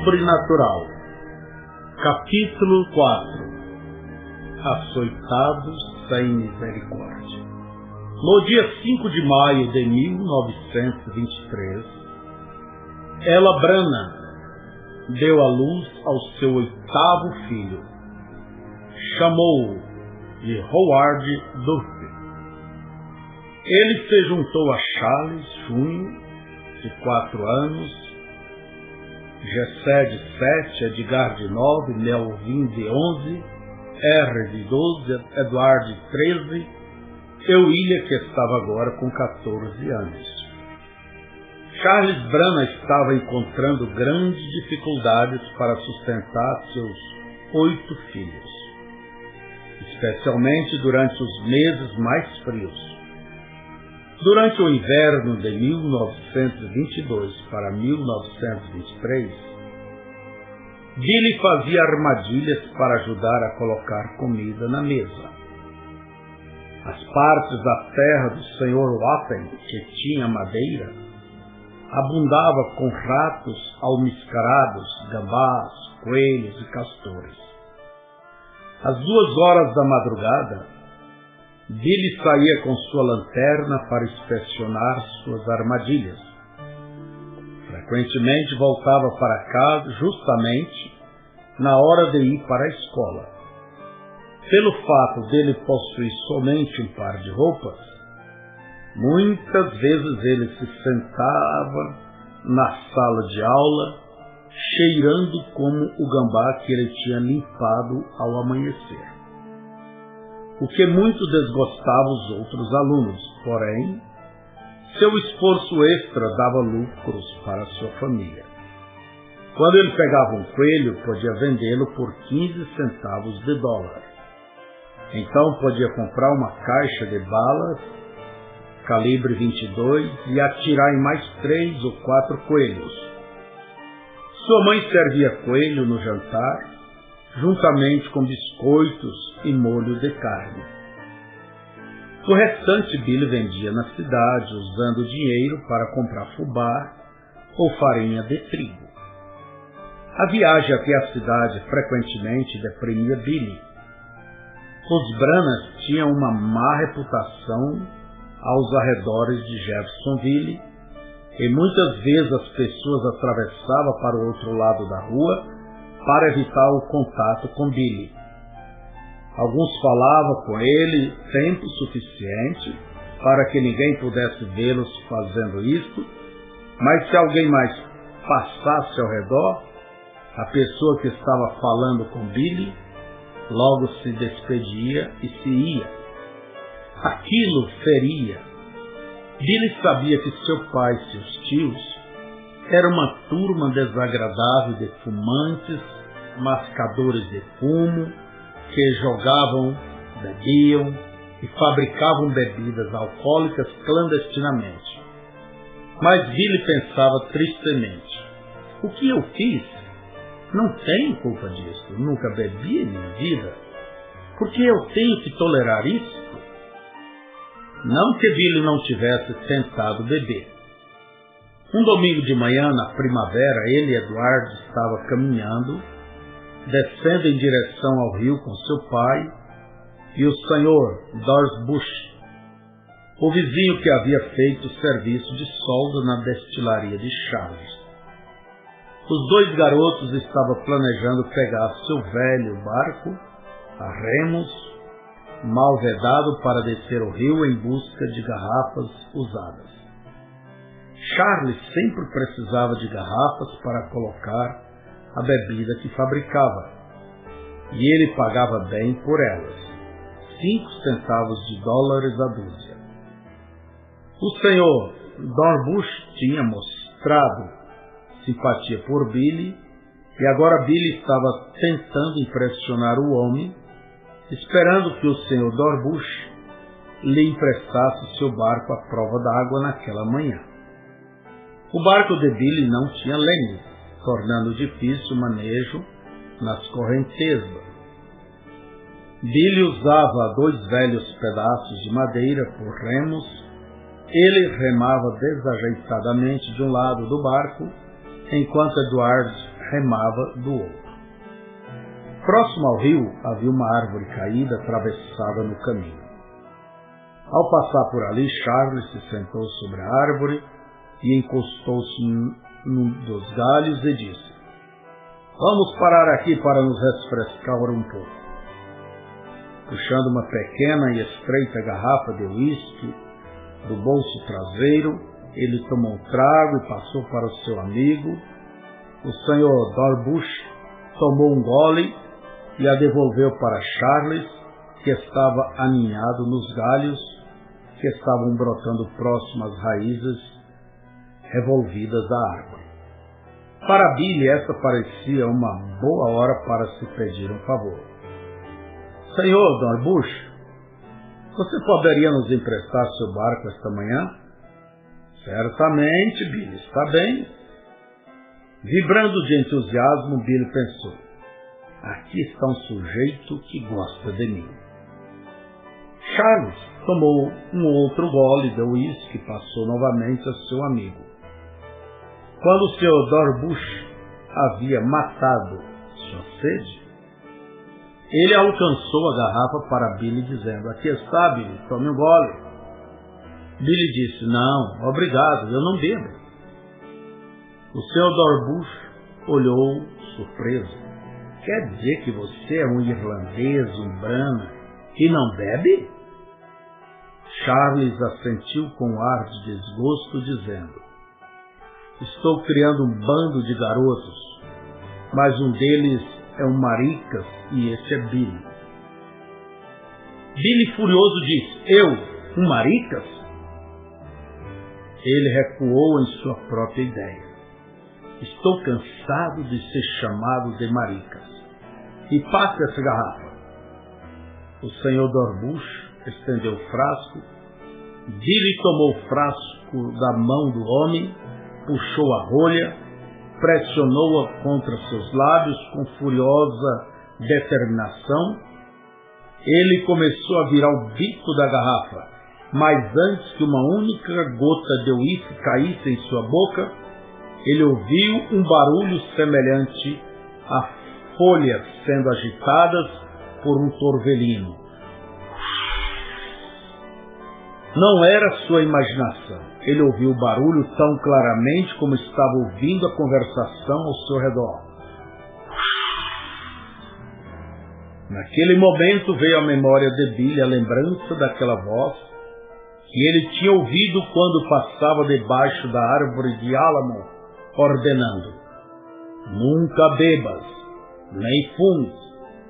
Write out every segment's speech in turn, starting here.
Sobrenatural. Capítulo 4. Açoitados sem misericórdia. No dia 5 de maio de 1923, Ella Branham deu à luz ao seu 8º filho. Chamou-o de Howard Duffy. Ele se juntou a Charles Jr., de 4 anos, Jessé de 7, Edgar de 9, Melvin de 11, R de 12, Edward de 13 e William, que estava agora com 14 anos. Charles Branham estava encontrando grandes dificuldades para sustentar seus 8 filhos, especialmente durante os meses mais frios. Durante o inverno de 1922 para 1923, Billy fazia armadilhas para ajudar a colocar comida na mesa. As partes da terra do Sr. Watten, que tinha madeira, abundava com ratos almiscarados, gambás, coelhos e castores. Às 2 horas da madrugada, Billy saía com sua lanterna para inspecionar suas armadilhas. Frequentemente voltava para casa justamente na hora de ir para a escola. Pelo fato dele possuir somente um par de roupas, muitas vezes ele se sentava na sala de aula cheirando como o gambá que ele tinha limpado ao amanhecer, o que muito desgostava os outros alunos. Porém, seu esforço extra dava lucros para sua família. Quando ele pegava um coelho, podia vendê-lo por 15 centavos de dólar. Então podia comprar uma caixa de balas calibre 22 e atirar em mais 3 ou 4 coelhos. Sua mãe servia coelho no jantar, juntamente com biscoitos e molho de carne. O restante Billy vendia na cidade, usando dinheiro para comprar fubá ou farinha de trigo. A viagem até a cidade frequentemente deprimia Billy. Os Branham tinham uma má reputação aos arredores de Jeffersonville e muitas vezes as pessoas atravessavam para o outro lado da rua para evitar o contato com Billy. Alguns falavam com ele tempo suficiente para que ninguém pudesse vê-los fazendo isso, mas se alguém mais passasse ao redor, a pessoa que estava falando com Billy logo se despedia e se ia. Aquilo feria. Billy sabia que seu pai e seus tios era uma turma desagradável de fumantes, mascadores de fumo, que jogavam, bebiam e fabricavam bebidas alcoólicas clandestinamente. Mas Billy pensava tristemente: o que eu fiz? Não tenho culpa disso. Nunca bebi em minha vida. Por que eu tenho que tolerar isso? Não que Billy não tivesse tentado beber. Um domingo de manhã, na primavera, ele e Edward estavam caminhando, descendo em direção ao rio com seu pai e o Sr. Dorbush, o vizinho que havia feito o serviço de solda na destilaria de Charles. Os 2 garotos estavam planejando pegar seu velho barco a remos, mal vedado, para descer o rio em busca de garrafas usadas. Charles sempre precisava de garrafas para colocar a bebida que fabricava, e ele pagava bem por elas, 5 centavos de dólares a dúzia. O Sr. Dorbush tinha mostrado simpatia por Billy, e agora Billy estava tentando impressionar o homem, esperando que o Sr. Dorbush lhe emprestasse seu barco à prova d'água naquela manhã. O barco de Billy não tinha leme, tornando difícil o manejo nas correntezas. Billy usava 2 velhos pedaços de madeira por remos. Ele remava desajeitadamente de um lado do barco, enquanto Edward remava do outro. Próximo ao rio havia uma árvore caída atravessada no caminho. Ao passar por ali, Charles se sentou sobre a árvore e encostou-se num dos galhos e disse: "Vamos parar aqui para nos refrescar um pouco." Puxando uma pequena e estreita garrafa de uísque do bolso traseiro, ele tomou um trago e passou para o seu amigo. O Sr. Dorbush tomou um gole e a devolveu para Charles, que estava aninhado nos galhos que estavam brotando próximo às raízes revolvidas da árvore. Para Billy, essa parecia uma boa hora para se pedir um favor. "Senhor Dorbush, você poderia nos emprestar seu barco esta manhã?" "Certamente, Billy, está bem." Vibrando de entusiasmo, Billy pensou: "Aqui está um sujeito que gosta de mim." Charles tomou um outro gole de uísque e passou novamente a seu amigo. Quando o Sr. Dorbush havia matado sua sede, ele alcançou a garrafa para Billy, dizendo: "Aqui está, Billy, tome um gole." Billy disse: "Não, obrigado, eu não bebo." O Sr. Dorbush olhou surpreso. "Quer dizer que você é um irlandês, um Brahma, e não bebe?" Charles assentiu com um ar de desgosto, dizendo: "Estou criando um bando de garotos, mas um deles é um maricas e esse é Billy." Billy, furioso, disse: "Eu, um maricas?" Ele recuou em sua própria ideia. "Estou cansado de ser chamado de maricas. E passe essa garrafa." O Sr. Dorbush estendeu o frasco. Billy tomou o frasco da mão do homem, puxou a rolha, pressionou-a contra seus lábios com furiosa determinação. Ele começou a virar o bico da garrafa, mas antes que uma única gota de uísque caísse em sua boca, ele ouviu um barulho semelhante a folhas sendo agitadas por um torvelino. Não era sua imaginação. Ele ouviu o barulho tão claramente como estava ouvindo a conversação ao seu redor. Naquele momento veio à memória de Billy a lembrança daquela voz que ele tinha ouvido quando passava debaixo da árvore de álamo, ordenando: "Nunca bebas, nem fumes,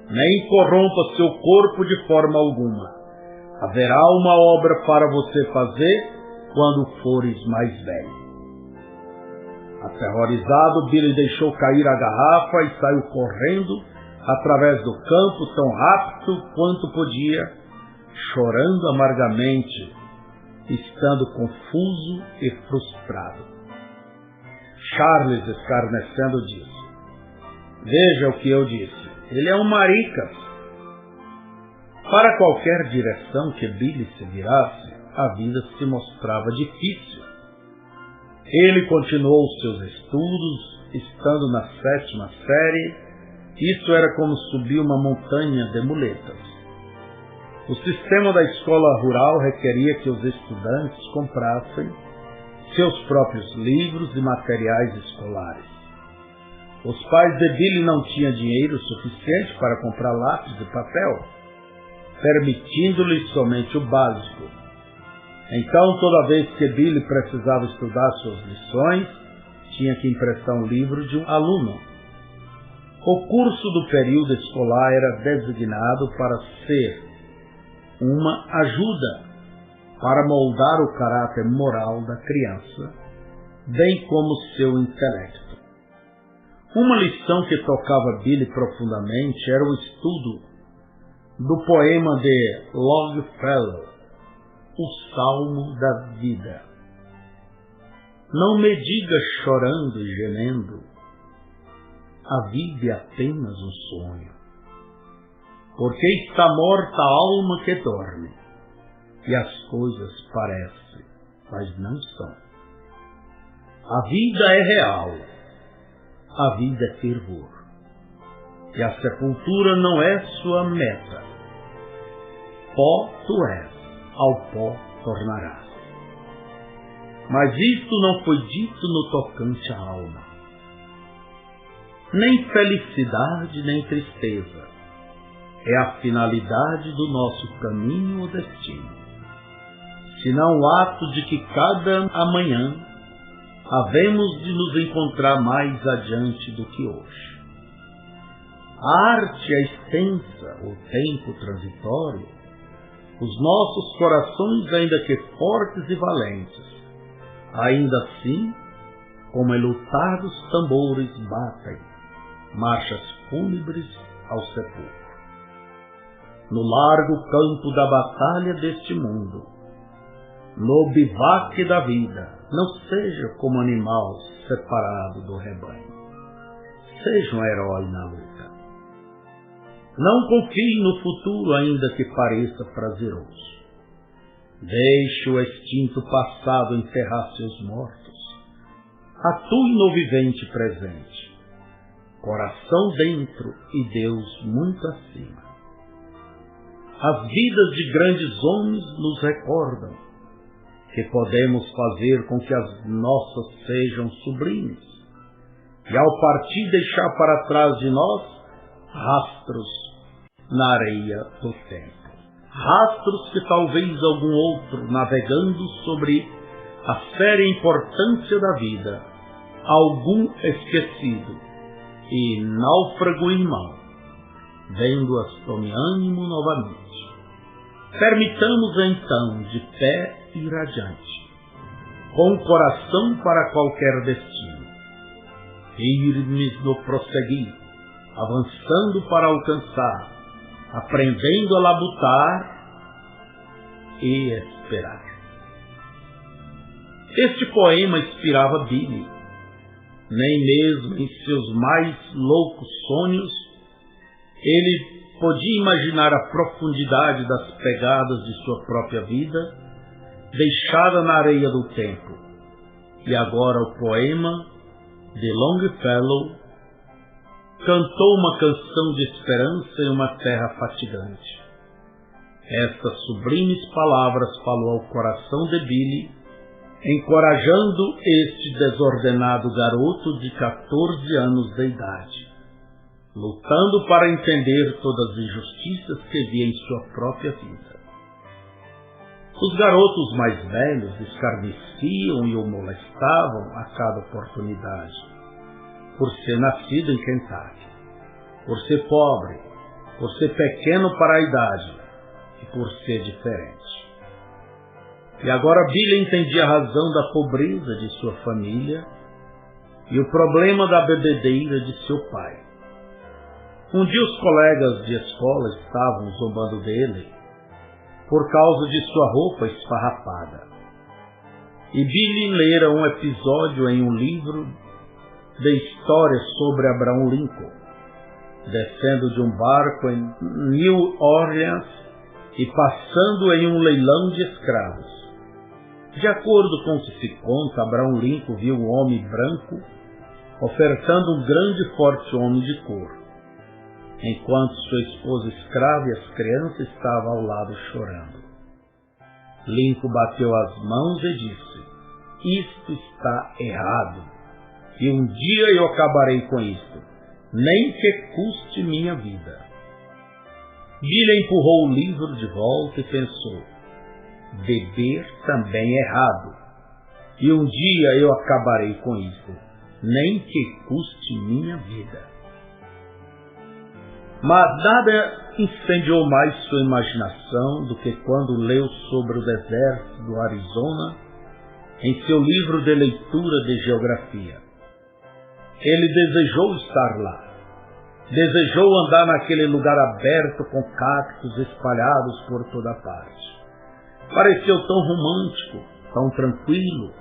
nem corrompa seu corpo de forma alguma. Haverá uma obra para você fazer quando fores mais velho." Aterrorizado, Billy deixou cair a garrafa e saiu correndo através do campo tão rápido quanto podia, chorando amargamente, estando confuso e frustrado. Charles, escarnecendo, disse: "Veja o que eu disse. Ele é um maricas." Para qualquer direção que Billy se virasse, a vida se mostrava difícil. Ele continuou seus estudos, estando na 7ª série. Isso era como subir uma montanha de muletas. O sistema da escola rural requeria que os estudantes comprassem seus próprios livros e materiais escolares. Os pais de Billy não tinham dinheiro suficiente para comprar lápis e papel, permitindo-lhe somente o básico. Então, toda vez que Billy precisava estudar suas lições, tinha que emprestar um livro de um aluno. O curso do período escolar era designado para ser uma ajuda para moldar o caráter moral da criança, bem como seu intelecto. Uma lição que tocava Billy profundamente era o estudo do poema de Longfellow, O Salmo da Vida. "Não me digas chorando e gemendo, a vida é apenas um sonho, porque está morta a alma que dorme, e as coisas parecem, mas não são. A vida é real, a vida é fervor, e a sepultura não é sua meta. Pó tu és, ao pó tornarás. Mas isto não foi dito no tocante à alma. Nem felicidade, nem tristeza é a finalidade do nosso caminho ou destino, senão o ato de que cada amanhã havemos de nos encontrar mais adiante do que hoje. A arte é extensa, o tempo transitório, os nossos corações, ainda que fortes e valentes, ainda assim, como enlutados tambores, batem marchas fúnebres ao sepulcro. No largo campo da batalha deste mundo, no bivaque da vida, não seja como animal separado do rebanho. Seja um herói na luta. Não confie no futuro, ainda que pareça prazeroso. Deixe o extinto passado enterrar seus mortos. Atue no vivente presente. Coração dentro e Deus muito acima. As vidas de grandes homens nos recordam que podemos fazer com que as nossas sejam sublimes e ao partir deixar para trás de nós rastros na areia do tempo. Rastros que talvez algum outro, navegando sobre a séria importância da vida, algum esquecido e náufrago irmão, vendo-as tome ânimo novamente. Permitamos então, de pé e radiante, com o coração para qualquer destino, firmes no prosseguir, avançando para alcançar, aprendendo a labutar e esperar. Este poema inspirava Billy. Nem mesmo em seus mais loucos sonhos ele podia imaginar a profundidade das pegadas de sua própria vida, deixada na areia do tempo. E agora o poema de Longfellow cantou uma canção de esperança em uma terra fatigante. Estas sublimes palavras falou ao coração de Billy, encorajando este desordenado garoto de 14 anos de idade, lutando para entender todas as injustiças que via em sua própria vida. Os garotos mais velhos escarneciam e o molestavam a cada oportunidade, por ser nascido em Kentucky, por ser pobre, por ser pequeno para a idade e por ser diferente. E agora Billy entendia a razão da pobreza de sua família e o problema da bebedeira de seu pai. Um dia os colegas de escola estavam zombando dele por causa de sua roupa esfarrapada. E Billy lera um episódio em um livro de histórias sobre Abraham Lincoln, descendo de um barco em New Orleans e passando em um leilão de escravos. De acordo com o que se conta, Abraham Lincoln viu um homem branco ofertando um grande e forte homem de cor, enquanto sua esposa escrava e as crianças estavam ao lado chorando. Lincoln bateu as mãos e disse: "Isto está errado, e um dia eu acabarei com isto, nem que custe minha vida." Billy empurrou o livro de volta e pensou: beber também é errado, e um dia eu acabarei com isso, nem que custe minha vida. Mas nada incendiou mais sua imaginação do que quando leu sobre o deserto do Arizona em seu livro de leitura de geografia. Ele desejou estar lá. Desejou andar naquele lugar aberto com cactos espalhados por toda parte. Pareceu tão romântico, tão tranquilo,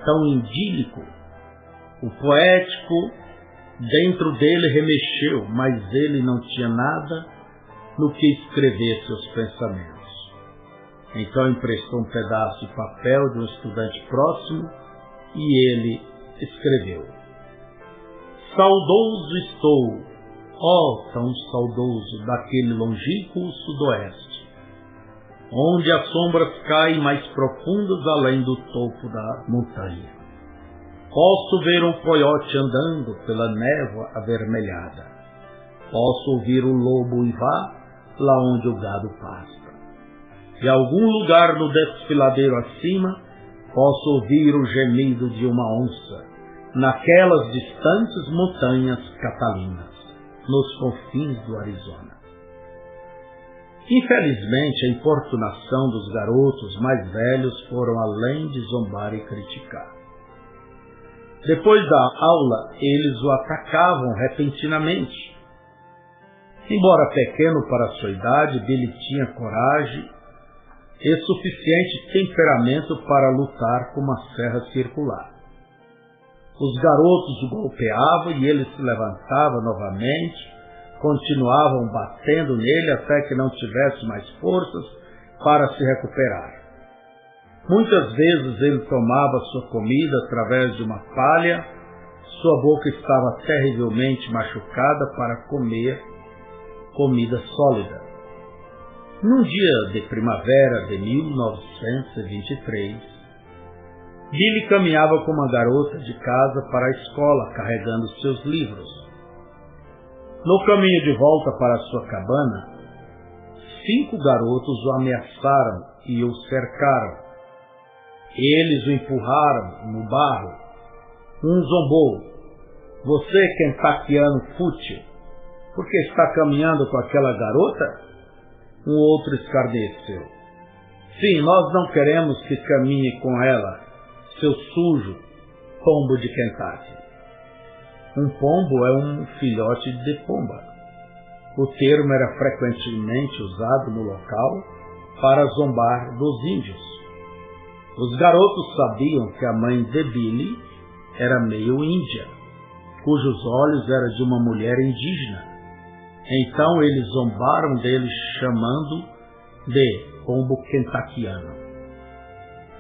tão idílico. O poético dentro dele remexeu, mas ele não tinha nada no que escrever seus pensamentos. Então emprestou um pedaço de papel de um estudante próximo e ele escreveu: Saudoso estou, ó tão saudoso, daquele longínquo sudoeste, onde as sombras caem mais profundas além do topo da montanha. Posso ver um coiote andando pela névoa avermelhada. Posso ouvir o lobo uivar lá onde o gado pasta. De algum lugar no desfiladeiro acima, posso ouvir o gemido de uma onça, naquelas distantes montanhas catalinas, nos confins do Arizona. Infelizmente, a importunação dos garotos mais velhos foram além de zombar e criticar. Depois da aula, eles o atacavam repentinamente. Embora pequeno para sua idade, Billy tinha coragem e suficiente temperamento para lutar com uma serra circular. Os garotos o golpeavam e ele se levantava novamente, continuavam batendo nele até que não tivesse mais forças para se recuperar. Muitas vezes ele tomava sua comida através de uma palha, sua boca estava terrivelmente machucada para comer comida sólida. Num dia de primavera de 1923, Billy caminhava com uma garota de casa para a escola, carregando seus livros. No caminho de volta para sua cabana, 5 garotos o ameaçaram e o cercaram. Eles o empurraram no barro. Um zombou: "Você, kentuckiano fútil, por que está caminhando com aquela garota?" Um outro escarneceu: "Sim, nós não queremos que caminhe com ela, seu sujo pombo de Kentucky." Um pombo é um filhote de pomba. O termo era frequentemente usado no local para zombar dos índios. Os garotos sabiam que a mãe de Billy era meio índia, cujos olhos eram de uma mulher indígena. Então eles zombaram dele, chamando de pombo kentuckiano.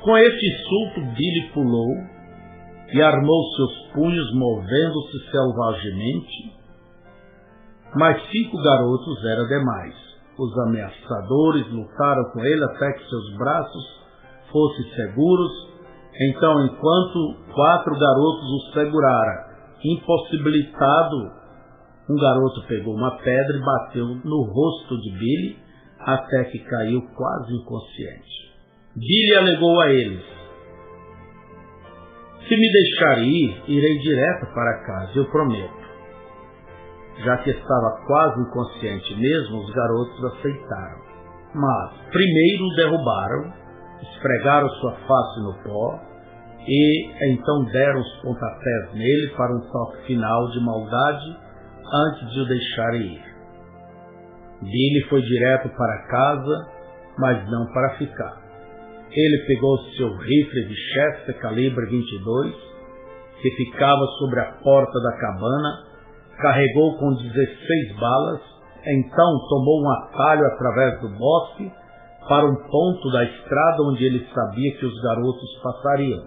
Com este insulto, Billy pulou e armou seus punhos, movendo-se selvagemente. Mas 5 garotos era demais. Os ameaçadores lutaram com ele até que seus braços fossem seguros. Então, enquanto 4 garotos o seguraram, impossibilitado, um garoto pegou uma pedra e bateu no rosto de Billy até que caiu quase inconsciente. Billy alegou a eles: "Se me deixar ir, irei direto para casa, eu prometo." Já que estava quase inconsciente mesmo, os garotos aceitaram. Mas primeiro o derrubaram, esfregaram sua face no pó e então deram os pontapés nele para um toque final de maldade antes de o deixarem ir. Billy foi direto para casa, mas não para ficar. Ele pegou seu rifle de Chester calibre 22, que ficava sobre a porta da cabana, carregou com 16 balas, então tomou um atalho através do bosque para um ponto da estrada onde ele sabia que os garotos passariam.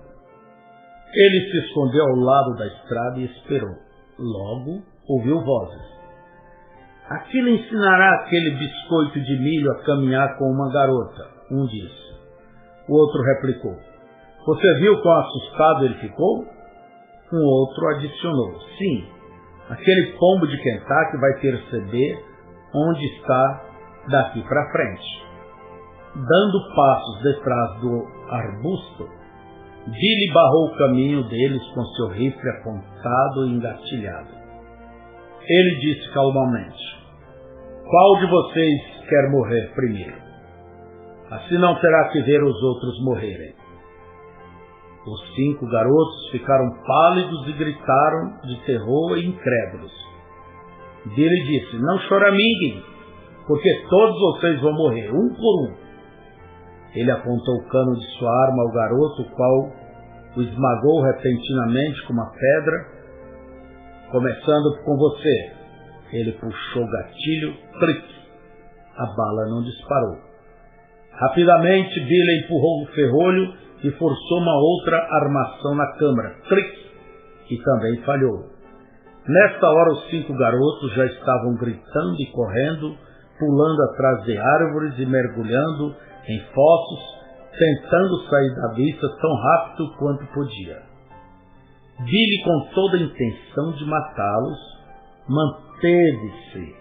Ele se escondeu ao lado da estrada e esperou. Logo, ouviu vozes. "Aquilo ensinará aquele biscoito de milho a caminhar com uma garota", um disse. O outro replicou: "Você viu quão assustado ele ficou?" Um outro adicionou: "Sim, aquele pombo de Kentucky vai perceber onde está daqui para frente." Dando passos detrás do arbusto, Billy barrou o caminho deles com seu rifle apontado e engatilhado. Ele disse calmamente: "Qual de vocês quer morrer primeiro? Assim não terá que ver os outros morrerem." Os 5 garotos ficaram pálidos e gritaram de terror e incrédulos. Billy disse: "Não choramiguem, porque todos vocês vão morrer, um por um." Ele apontou o cano de sua arma ao garoto, o qual o esmagou repentinamente com uma pedra. "Começando com você." Ele puxou o gatilho, clique. A bala não disparou. Rapidamente, Billy empurrou o ferrolho e forçou uma outra armação na câmara, clique, e também falhou. Nesta hora, os 5 garotos já estavam gritando e correndo, pulando atrás de árvores e mergulhando em fossos, tentando sair da vista tão rápido quanto podia. Billy, com toda a intenção de matá-los, manteve-se,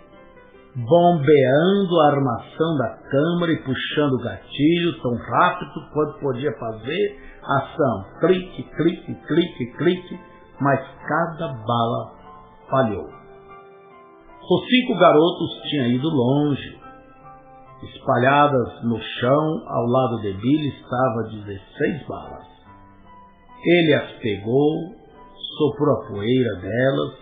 bombeando a armação da câmara e puxando o gatilho tão rápido quanto podia fazer ação. Clique, clique, clique, clique, mas cada bala falhou. Os 5 garotos tinham ido longe. Espalhadas no chão, ao lado de Billy, estavam 16 balas. Ele as pegou, soprou a poeira delas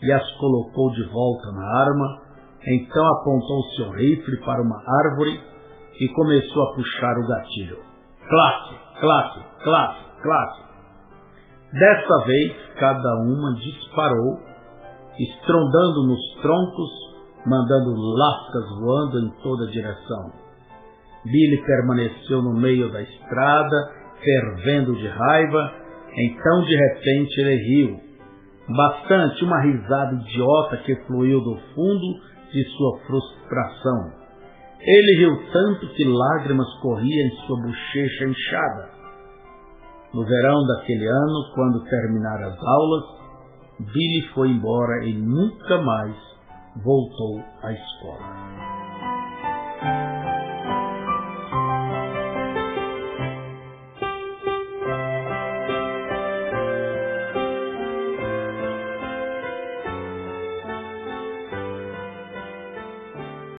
e as colocou de volta na arma. Então apontou seu rifle para uma árvore e começou a puxar o gatilho. Claque, claque, claque, claque. Desta vez, cada uma disparou, estrondando nos troncos, mandando lascas voando em toda direção. Billy permaneceu no meio da estrada, fervendo de raiva. Então, de repente, ele riu. Bastante, uma risada idiota que fluiu do fundo de sua frustração. Ele riu tanto que lágrimas corriam em sua bochecha inchada. No verão daquele ano, quando terminaram as aulas, Billy foi embora e nunca mais voltou à escola.